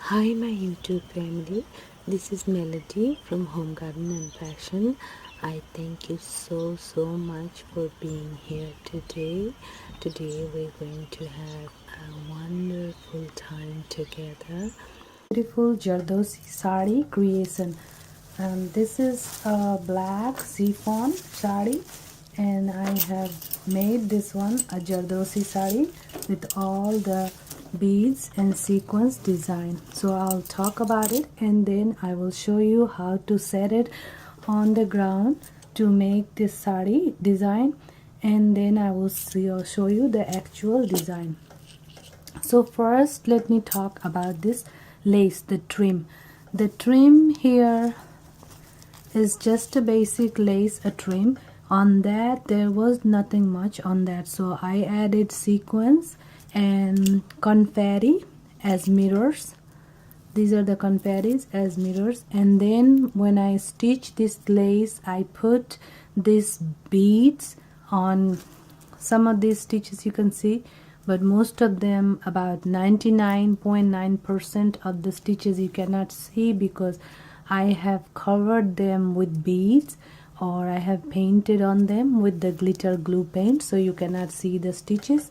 Hi my YouTube family, this is Melody from Home Garden and Fashion. I thank you so much for being here today. Today we're going to have a wonderful time together. Beautiful Zardosi Saree creation. This is a black chiffon saree and I have made this one a Zardosi saree with all the beads and sequins design. So I'll talk about it and then I will show you how to set it on the ground to make this saree design, and then I will show you the actual design. So first let me talk about this lace, the trim. The trim here is just a basic lace, a trim. On that there was nothing much on that, so I added sequins and confetti as mirrors. These are the confettis as mirrors, and then when I stitch this lace I put these beads on. Some of these stitches you can see, but most of them, about 99.9% of the stitches you cannot see because I have covered them with beads or I have painted on them with the glitter glue paint, so you cannot see the stitches.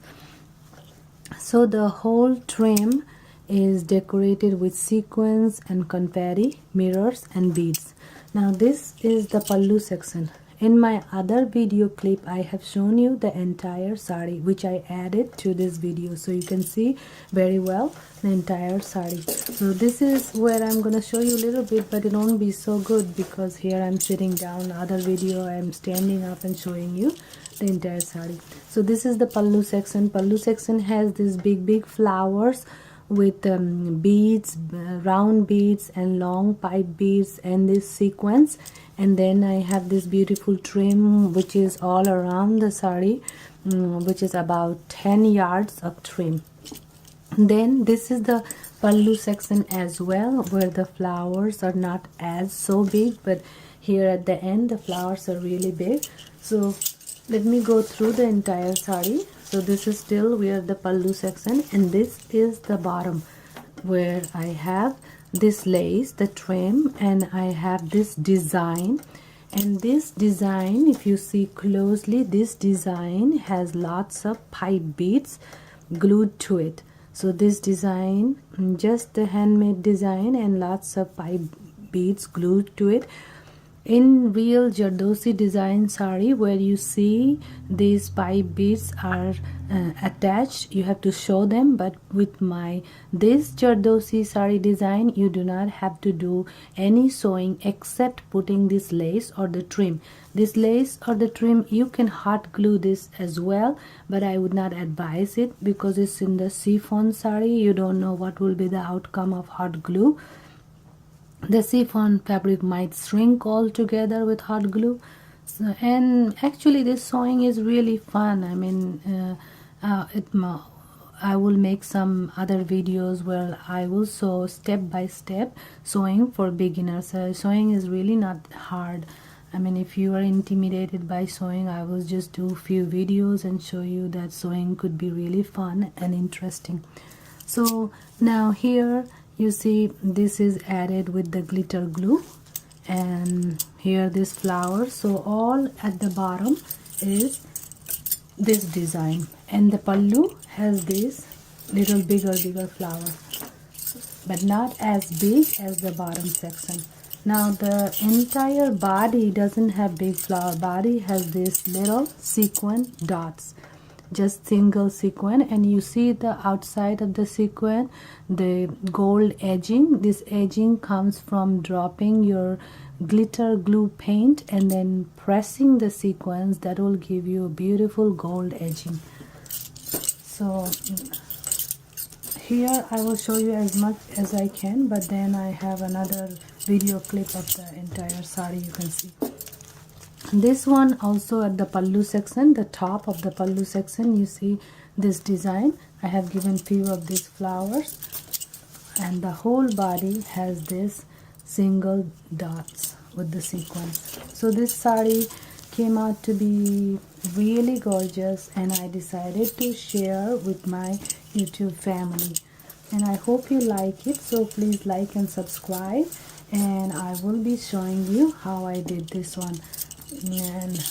So the whole trim is decorated with sequins and confetti, mirrors and beads. Now this is the pallu section. In my other video clip I have shown you the entire saree, which I added to this video, so you can see very well the entire saree. So this is where I'm gonna show you a little bit, but it won't be so good because here I'm sitting down. Other video I'm standing up and showing you the entire saree. So this is the pallu section. Pallu section has these big flowers with beads, round beads and long pipe beads and this sequence, and then I have this beautiful trim which is all around the saree, which is about 10 yards of trim. Then this is the pallu section as well, where the flowers are not as so big, but here at the end the flowers are really big. So let me go through the entire saree. So this is still where the pallu section, and this is the bottom where I have this lace, the trim, and I have this design. And this design, if you see closely, this design has lots of pipe beads glued to it. So this design, just the handmade design and lots of pipe beads glued to it. In real Zardosi design saree, where you see these pipe beads are attached, you have to show them, but with this Zardosi saree design you do not have to do any sewing except putting this lace or the trim. This lace or the trim you can hot glue this as well, but I would not advise it because it's in the chiffon saree. You don't know what will be the outcome of hot glue. The chiffon fabric might shrink altogether with hot glue. So, and actually this sewing is really fun. I mean, I will make some other videos where I will sew step by step sewing for beginners. Sewing is really not hard. I mean, if you are intimidated by sewing, I will just do a few videos and show you that sewing could be really fun and interesting. So now here you see this is added with the glitter glue, and here this flower. So all at the bottom is this design, and the pallu has this little bigger flower, but not as big as the bottom section. Now the entire body doesn't have big flower. Body has this little sequin dots, just single sequin, and you see the outside of the sequin, the gold edging. This edging comes from dropping your glitter glue paint and then pressing the sequins. That will give you a beautiful gold edging. So here I will show you as much as I can, but then I have another video clip of the entire saree you can see. This one also at the pallu section, the top of the pallu section, you see this design. I have given few of these flowers, and the whole body has this single dots with the sequins. So this saree came out to be really gorgeous, and I decided to share with my YouTube family. and I hope you like it. So please like and subscribe, and I will be showing you how I did this one. And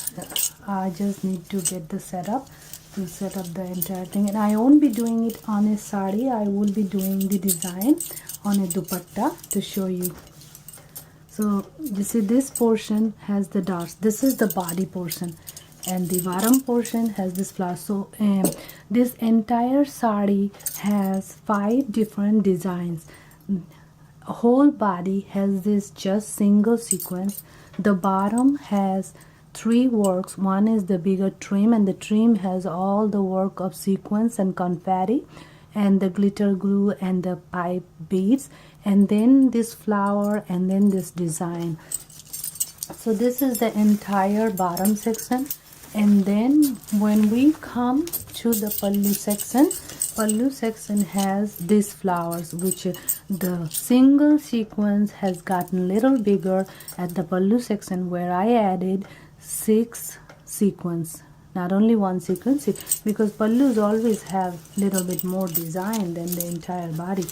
I just need to get the setup to set up the entire thing, and I won't be doing it on a sari. I will be doing the design on a dupatta to show you. So you see this portion has the dots. This is the body portion, and the bottom portion has this flower. So this entire sari has 5 different designs. Whole body has this just single sequence. The bottom has 3 works. One is the bigger trim, and the trim has all the work of sequence and confetti and the glitter glue and the pipe beads, and then this flower, and then this design. So this is the entire bottom section. And then when we come to the pallu section has these flowers, which the single sequence has gotten little bigger at the pallu section, where I added 6 sequence, not only 1 sequence, because pallus always have little bit more design than the entire body.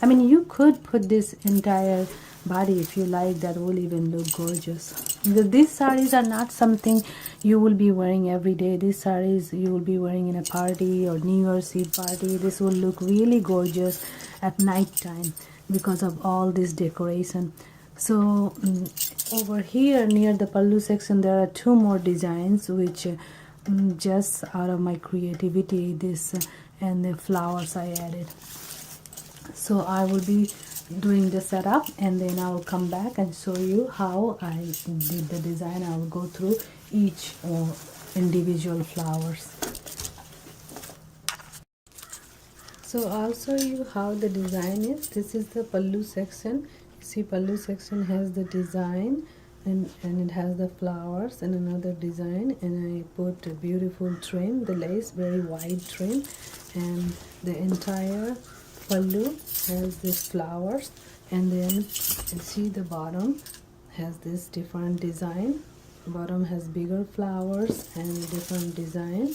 I mean, you could put this entire body if you like. That will even look gorgeous, because these sarees are not something you will be wearing every day. These sarees you will be wearing in a party or New Year's Eve party. This will look really gorgeous at night time because of all this decoration. So over here near the pallu section there are 2 more designs, which just out of my creativity, this and the flowers I added. So I will be doing the setup, and then I will come back and show you how I did the design. I will go through each individual flowers. So I'll show you how the design is. This is the pallu section. You see, pallu section has the design, and it has the flowers and another design, and I put a beautiful trim, the lace, very wide trim, and the entire pallu has these flowers. And then you see the bottom has this different design. Bottom has bigger flowers and different design,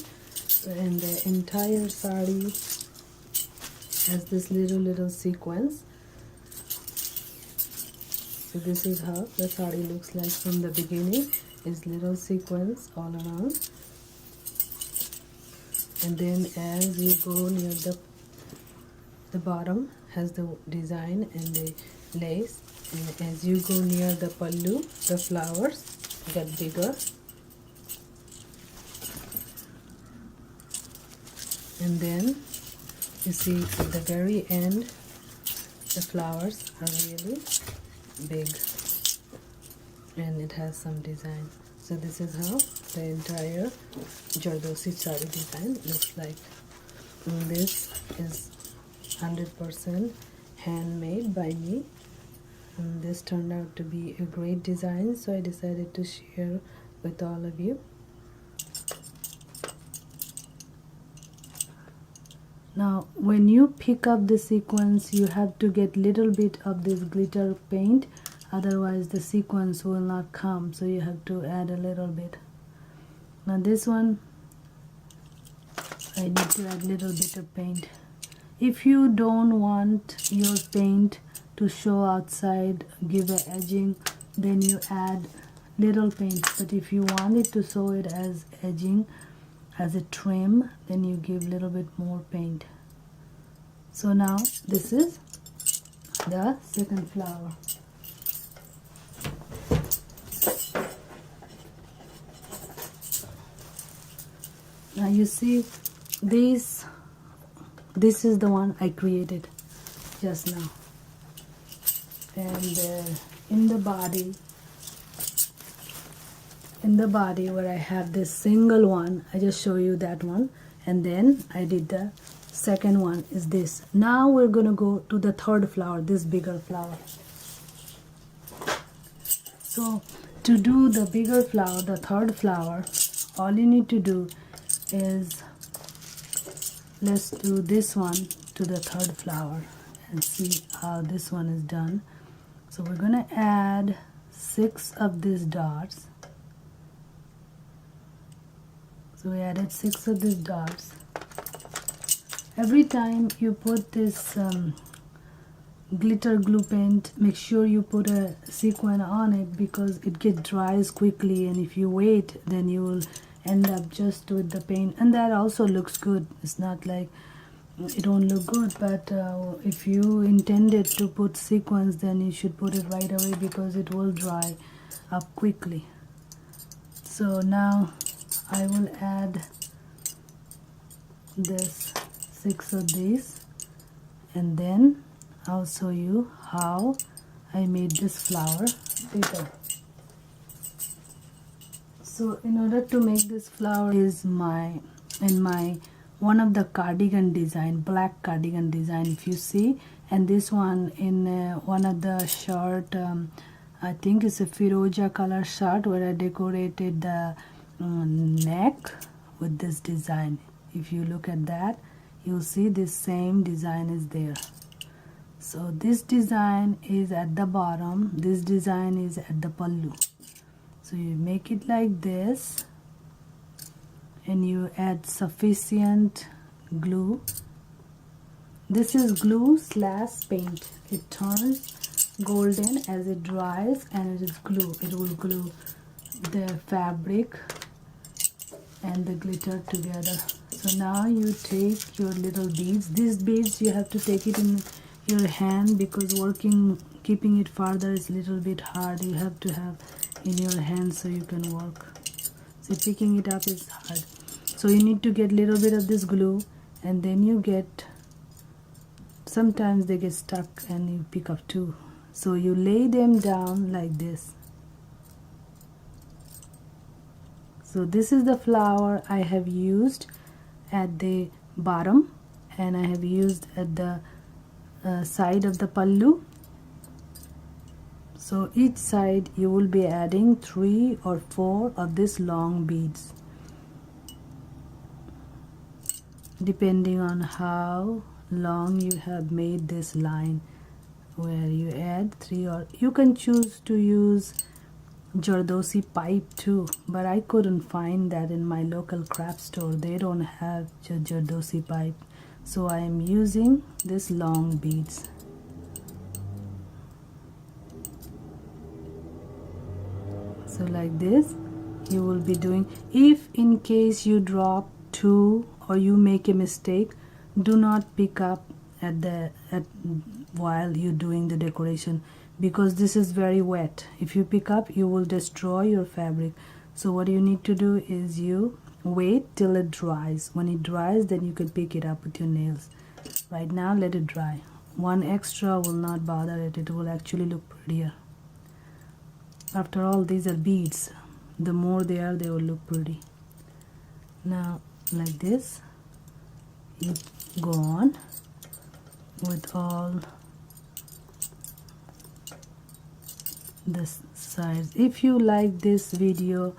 and the entire saree has this little sequence. So this is how the saree looks like from the beginning. Is little sequence all around, and then as you go near the bottom has the design and the lace, and as you go near the pallu, the flowers get bigger, and then you see at the very end the flowers are really big, and it has some design. So this is how the entire Zardosi Saree design looks like. And this is 100% handmade by me, and this turned out to be a great design, so I decided to share with all of you. Now when you pick up the sequence, you have to get little bit of this glitter paint, otherwise the sequence will not come, so you have to add a little bit. Now this one I need to add little bit of paint. If you don't want your paint to show outside, give a edging, then you add little paint. But if you want it to show it as edging, as a trim, then you give little bit more paint. So now this is the second flower. Now you see this is the one I created just now, and in the body where I have this single one, I just show you that one, and then I did the second one is this. Now we're gonna go to the third flower, this bigger flower. So to do the bigger flower, the third flower, all you need to do is, let's do this one to the third flower and see how this one is done. So we're gonna add 6 of these dots. So we added 6 of these dots, Every time you put this glitter glue paint, make sure you put a sequin on it because it gets dries quickly, and if you wait then you will end up just with the paint, and that also looks good. It's not like it won't look good, but if you intended to put sequins, then you should put it right away because it will dry up quickly. So now I will add this 6 of these, and then I'll show you how I made this flower bigger. So in order to make this flower is my one of the cardigan design, black cardigan design, if you see, and this one in one of the shirt, I think it's a Firoja color shirt where I decorated the neck with this design. If you look at that, you'll see this same design is there. So this design is at the bottom, this design is at the pallu. So you make it like this, and you add sufficient glue. This is glue / paint. It turns golden as it dries, and it is glue. It will glue the fabric and the glitter together. So now you take your little beads. These beads you have to take it in your hand because keeping it farther is a little bit hard. You have to have in your hand so you can work. So picking it up is hard. So you need to get a little bit of this glue, and then you get, sometimes they get stuck and you pick up two. So you lay them down like this. So this is the flower I have used at the bottom, and I have used at the side of the pallu. So each side you will be adding 3 or 4 of these long beads, depending on how long you have made this line, where you add 3, or you can choose to use Zardosi pipe too, but I couldn't find that in my local craft store. They don't have Zardosi pipe, so I am using this long beads. So like this you will be doing. If in case you drop 2 or you make a mistake, do not pick up while you're doing the decoration, because this is very wet. If you pick up, you will destroy your fabric. So what you need to do is you wait till it dries. When it dries, then you can pick it up with your nails. Right now let it dry. One extra will not bother it. It will actually look prettier. After all, these are beads. The more they are, they will look pretty. Now like this you go on with all the sides. If you like this video,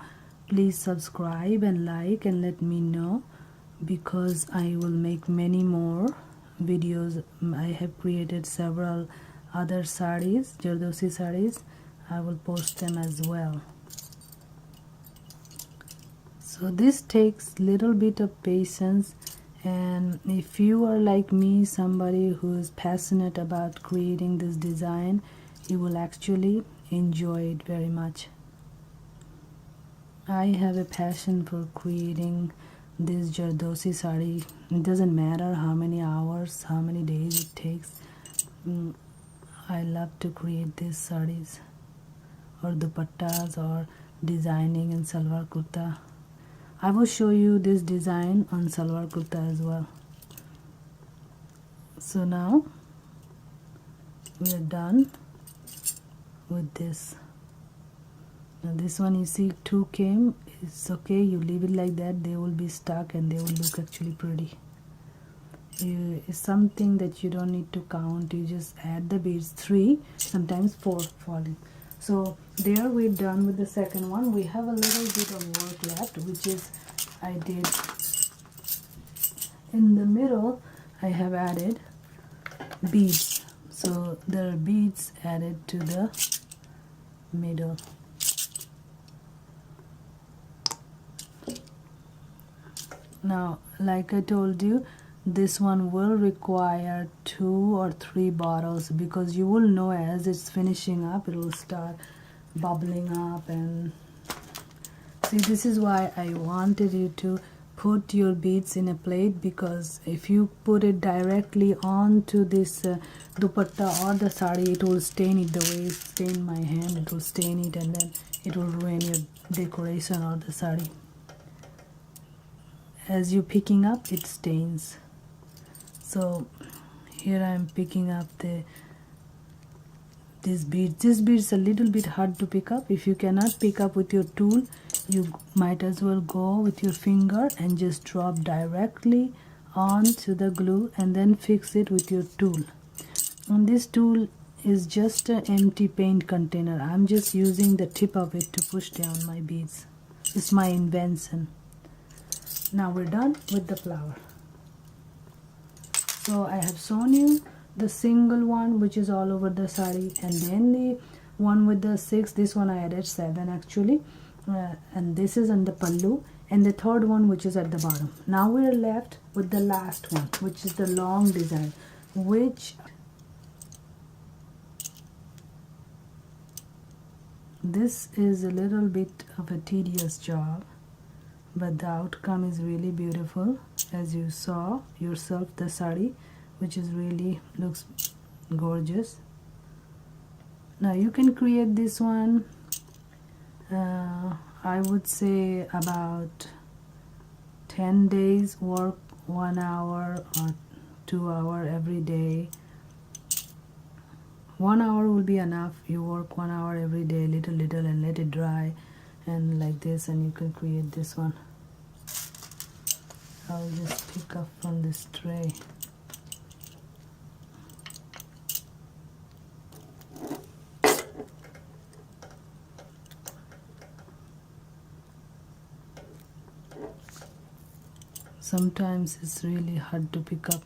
please subscribe and like and let me know, because I will make many more videos. I have created several other sarees, Zardosi sarees. I will post them as well. So this takes little bit of patience, and if you are like me, somebody who is passionate about creating this design, you will actually enjoy it very much. I have a passion for creating this Zardosi saree. It doesn't matter how many hours, how many days it takes. I love to create these sarees or dupattas or designing in salwar kurta. I will show you this design on salwar kurta as well. So now we are done with this. Now this one, you see 2 came. It's okay, you leave it like that. They will be stuck and they will look actually pretty. It's something that you don't need to count. You just add the beads, 3, sometimes 4 falling. So there we're done with the second one. We have a little bit of work left, which is I did in the middle. I have added beads. So there are beads added to the middle. Now, like I told you, this one will require 2 or 3 bottles, because you will know as it's finishing up it will start bubbling up. And see, this is why I wanted you to put your beads in a plate, because if you put it directly onto this dupatta or the sari, it will stain it the way it stained my hand. It will stain it and then it will ruin your decoration or the sari. As you picking up, it stains. So here I am picking up this bead. This bead is a little bit hard to pick up. If you cannot pick up with your tool, you might as well go with your finger and just drop directly onto the glue and then fix it with your tool. And this tool is just an empty paint container. I'm just using the tip of it to push down my beads. It's my invention. Now we're done with the flower. So I have shown you the single one which is all over the sari, and then the one with the 6. This one I added 7 actually, and this is on the pallu, and the third one which is at the bottom. Now we are left with the last one, which is the long design, which this is a little bit of a tedious job, but the outcome is really beautiful. As you saw yourself, the sari, which is really looks gorgeous. Now you can create this one, I would say about 10 days work, 1 hour or 2 hour every day. 1 hour will be enough. You work 1 hour every day, little and let it dry, and like this, and you can create this one. I'll just pick up from this tray. Sometimes it's really hard to pick up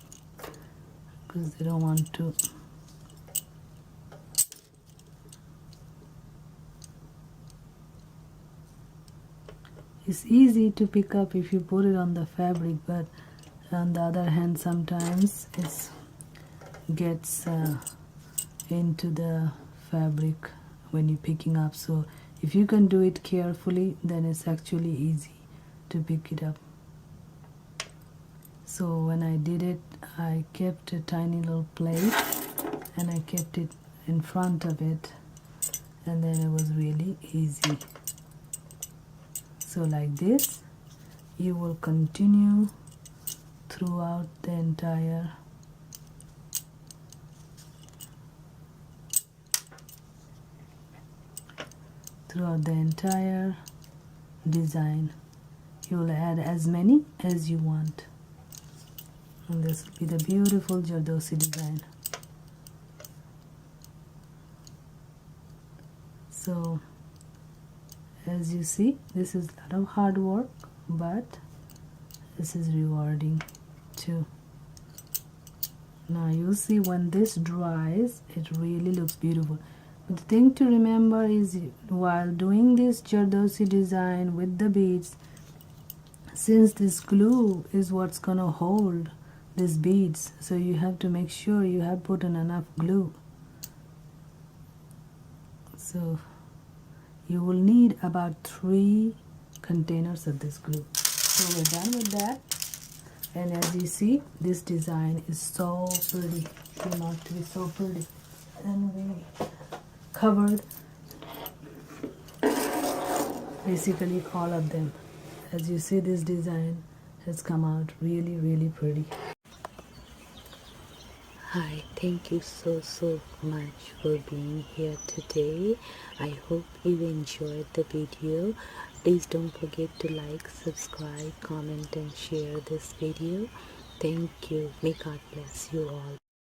because they don't want to. It's easy to pick up if you put it on the fabric, but on the other hand, sometimes it gets into the fabric when you're picking up. So if you can do it carefully, then it's actually easy to pick it up. So when I did it, I kept a tiny little plate and I kept it in front of it, and then it was really easy. So like this, you will continue throughout the entire design. You will add as many as you want, and this will be the beautiful Zardosi design. So as you see, this is a lot of hard work, but this is rewarding too. Now you'll see when this dries, it really looks beautiful. But the thing to remember is, while doing this Zardosi design with the beads, since this glue is what's gonna hold these beads, so you have to make sure you have put in enough glue. So you will need about 3 containers of this glue. So we're done with that, and as you see, this design is so pretty. It came out to be so pretty, and we covered basically all of them. As you see, this design has come out really pretty. Hi, thank you so much for being here today. I hope you enjoyed the video. Please don't forget to like, subscribe, comment and share this video. Thank you. May God bless you all.